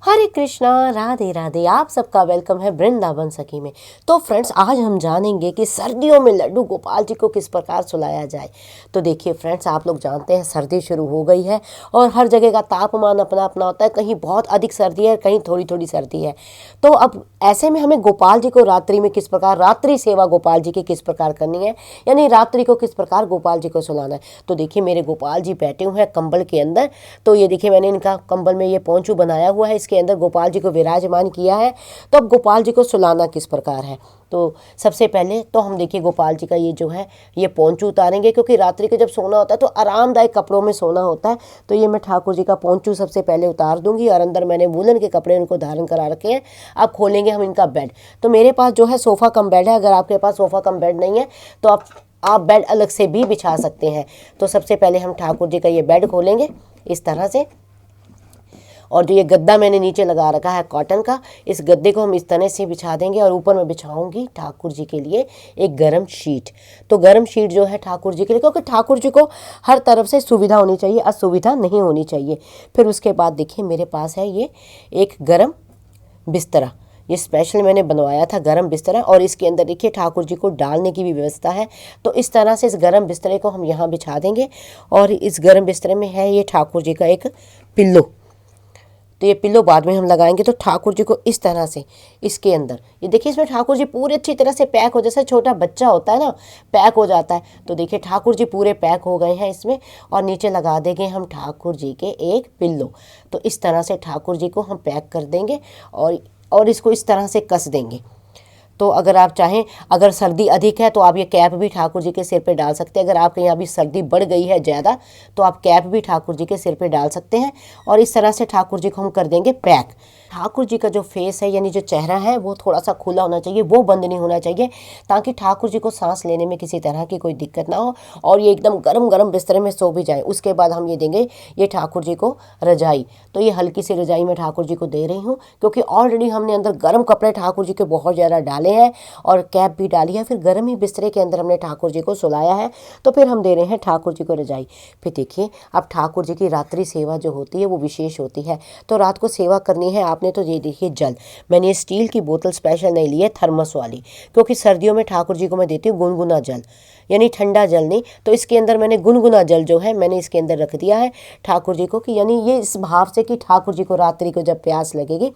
हरे कृष्णा, राधे राधे। आप सबका वेलकम है वृंदावन सखी में। तो फ्रेंड्स, आज हम जानेंगे कि सर्दियों में लड्डू गोपाल जी को किस प्रकार सुलाया जाए। तो देखिए फ्रेंड्स, आप लोग जानते हैं सर्दी शुरू हो गई है और हर जगह का तापमान अपना अपना होता है। कहीं बहुत अधिक सर्दी है, कहीं थोड़ी थोड़ी सर्दी है। तो अब ऐसे में हमें गोपाल जी को रात्रि में किस प्रकार, रात्रि सेवा गोपाल जी की किस प्रकार करनी है, यानी रात्रि को किस प्रकार गोपाल जी को सुलाना है। तो देखिए मेरे गोपाल जी बैठे हुए हैं कंबल के अंदर। तो ये देखिए मैंने इनका कंबल में ये पोंचू बनाया हुआ है, इसके अंदर गोपाल जी को विराजमान किया है। तो अब गोपाल जी को सुलाना किस प्रकार है। तो सबसे पहले तो हम देखिए गोपाल जी का ये जो है ये पोंचू उतारेंगे, क्योंकि रात्रि को जब सोना होता है तो आरामदायक कपड़ों में सोना होता है। तो ये मैं ठाकुर जी का पोंचू सबसे पहले उतार दूंगी और अंदर मैंने वूलन के कपड़े उनको धारण करा रखे हैं। अब खोलेंगे हम इनका बेड। तो मेरे पास जो है सोफ़ा कम बेड है। अगर आपके पास सोफ़ा कम बेड नहीं है तो आप बेड अलग से भी बिछा सकते हैं। तो सबसे पहले हम ठाकुर जी का ये बेड खोलेंगे इस तरह से। और जो ये गद्दा मैंने नीचे लगा रखा है कॉटन का, इस गद्दे को हम इस तरह से बिछा देंगे और ऊपर मैं बिछाऊंगी ठाकुर जी के लिए एक गरम शीट। तो गरम शीट जो है ठाकुर जी के लिए, क्योंकि ठाकुर जी को हर तरफ से सुविधा होनी चाहिए, असुविधा नहीं होनी चाहिए। फिर उसके बाद देखिए मेरे पास है ये एक गरम बिस्तरा। ये स्पेशल मैंने बनवाया था गरम बिस्तरा, और इसके अंदर देखिए ठाकुर जी को डालने की भी व्यवस्था है। तो इस तरह से इस गरम बिस्तरे को हम यहाँ बिछा देंगे। और इस गरम बिस्तरे में है ये ठाकुर जी का एक पिल्लो। तो ये पिल्लो बाद में हम लगाएंगे। तो ठाकुर जी को इस तरह से इसके अंदर ये देखिए, इसमें ठाकुर जी पूरे अच्छी तरह से पैक हो, जैसे छोटा बच्चा होता है ना, पैक हो जाता है। तो देखिए ठाकुर जी पूरे पैक हो गए हैं इसमें। और नीचे लगा देंगे हम ठाकुर जी के एक पिल्लो। तो इस तरह से ठाकुर जी को हम पैक कर देंगे और इसको इस तरह से कस देंगे। तो अगर आप चाहें, अगर सर्दी अधिक है तो आप ये कैप भी ठाकुर जी के सिर पे डाल सकते हैं। अगर आपके यहाँ भी सर्दी बढ़ गई है ज़्यादा तो आप कैप भी ठाकुर जी के सिर पे डाल सकते हैं। और इस तरह से ठाकुर जी को हम कर देंगे पैक। ठाकुर जी का जो फेस है, यानी जो चेहरा है, वो थोड़ा सा खुला होना चाहिए, वो बंद नहीं होना चाहिए, ताकि ठाकुर जी को सांस लेने में किसी तरह की कोई दिक्कत ना हो और ये एकदम गरम गरम बिस्तरे में सो भी जाए। उसके बाद हम ये देंगे ये ठाकुर जी को रजाई। तो ये हल्की सी रजाई मैं ठाकुर जी को दे रही हूँ, क्योंकि ऑलरेडी हमने अंदर गर्म कपड़े ठाकुर जी के बहुत ज़्यादा डाले हैं और कैप भी डाली है। फिर गर्म ही बिस्तरे के अंदर हमने ठाकुर जी को सुलाया है, तो फिर हम दे रहे हैं ठाकुर जी को रजाई। फिर देखिए अब ठाकुर जी की रात्रि सेवा जो होती है वो विशेष होती है। तो रात को सेवा करनी है आपने, तो ये देखिए जल मैंने ये स्टील की बोतल स्पेशल नहीं ली है, थर्मस वाली, क्योंकि सर्दियों में ठाकुर जी को मैं देती हूँ गुनगुना जल, यानी ठंडा जल नहीं। तो इसके अंदर मैंने गुनगुना जल जो है मैंने इसके अंदर रख दिया है ठाकुर जी को, कि यानी ये इस भाव से कि ठाकुर जी को रात्रि को जब प्यास लगेगी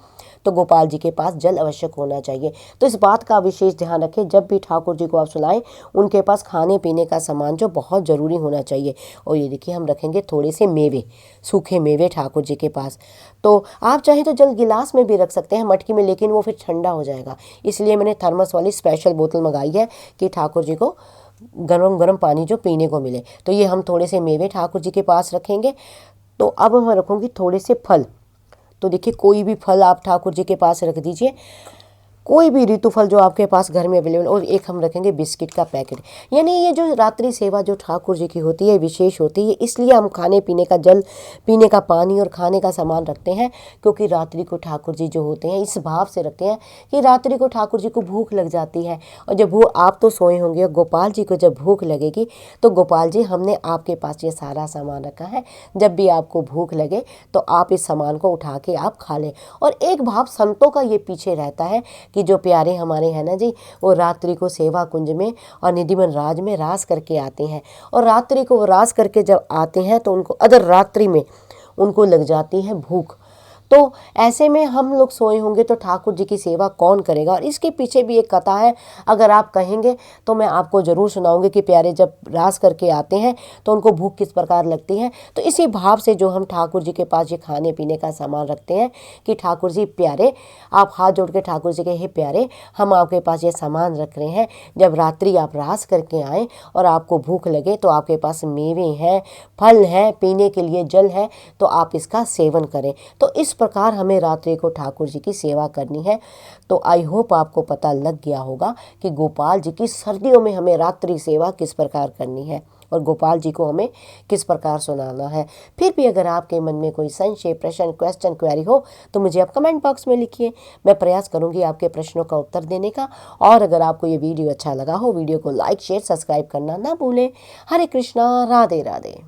तो गोपाल जी के पास जल आवश्यक होना चाहिए। तो इस बात का विशेष ध्यान रखें, जब भी ठाकुर जी को आप सुलाएं उनके पास खाने पीने का सामान जो बहुत ज़रूरी होना चाहिए। और ये देखिए हम रखेंगे थोड़े से मेवे, सूखे मेवे ठाकुर जी के पास। तो आप चाहें तो जल गिलास में भी रख सकते हैं, मटकी में, लेकिन वो फिर ठंडा हो जाएगा। इसलिए मैंने थर्मस वाली स्पेशल बोतल मंगाई है कि ठाकुर जी को गरम गरम पानी जो पीने को मिले। तो ये हम थोड़े से मेवे ठाकुर जी के पास रखेंगे। तो अब मैं रखूँगी थोड़े से फल। तो देखिए कोई भी फल आप ठाकुर जी के पास रख दीजिए, कोई भी ऋतु फल जो आपके पास घर में अवेलेबल। और एक हम रखेंगे बिस्किट का पैकेट। यानी ये जो रात्रि सेवा जो ठाकुर जी की होती है विशेष होती है, इसलिए हम खाने पीने का जल, पीने का पानी और खाने का सामान रखते हैं, क्योंकि रात्रि को ठाकुर जी जो होते हैं इस भाव से रखते हैं कि रात्रि को ठाकुर जी को भूख लग जाती है। और जब वो, आप तो सोए होंगे, गोपाल जी को जब भूख लगेगी तो गोपाल जी हमने आपके पास ये सारा सामान रखा है, जब भी आपको भूख लगे तो आप इस सामान को उठा के आप खा लें। और एक भाव संतों का ये पीछे रहता है कि जो प्यारे हमारे हैं ना जी, वो रात्रि को सेवा कुंज में और निधिवन राज में रास करके आते हैं। और रात्रि को वो रास करके जब आते हैं तो उनको अदर रात्रि में उनको लग जाती है भूख। तो ऐसे में हम लोग सोए होंगे तो ठाकुर जी की सेवा कौन करेगा। और इसके पीछे भी एक कथा है, अगर आप कहेंगे तो मैं आपको ज़रूर सुनाऊंगी कि प्यारे जब रास करके आते हैं तो उनको भूख किस प्रकार लगती है। तो इसी भाव से जो हम ठाकुर जी के पास ये खाने पीने का सामान रखते हैं कि ठाकुर जी प्यारे, आप हाथ जोड़ के ठाकुर जी के, हे प्यारे हम आपके पास ये सामान रख रहे हैं, जब रात्रि आप रास करके आएँ और आपको भूख लगे तो आपके पास मेवे हैं, फल हैं, पीने के लिए जल है, तो आप इसका सेवन करें। तो इस प्रकार हमें रात्रि को ठाकुर जी की सेवा करनी है। तो आई होप आपको पता लग गया होगा कि गोपाल जी की सर्दियों में हमें रात्रि सेवा किस प्रकार करनी है और गोपाल जी को हमें किस प्रकार सुनाना है। फिर भी अगर आपके मन में कोई संशय, प्रश्न, क्वेश्चन, क्वेरी हो तो मुझे आप कमेंट बॉक्स में लिखिए। मैं प्रयास करूंगी आपके प्रश्नों का उत्तर देने का। और अगर आपको ये वीडियो अच्छा लगा हो, वीडियो को लाइक, शेयर, सब्सक्राइब करना ना भूलें। हरे कृष्णा, राधे राधे।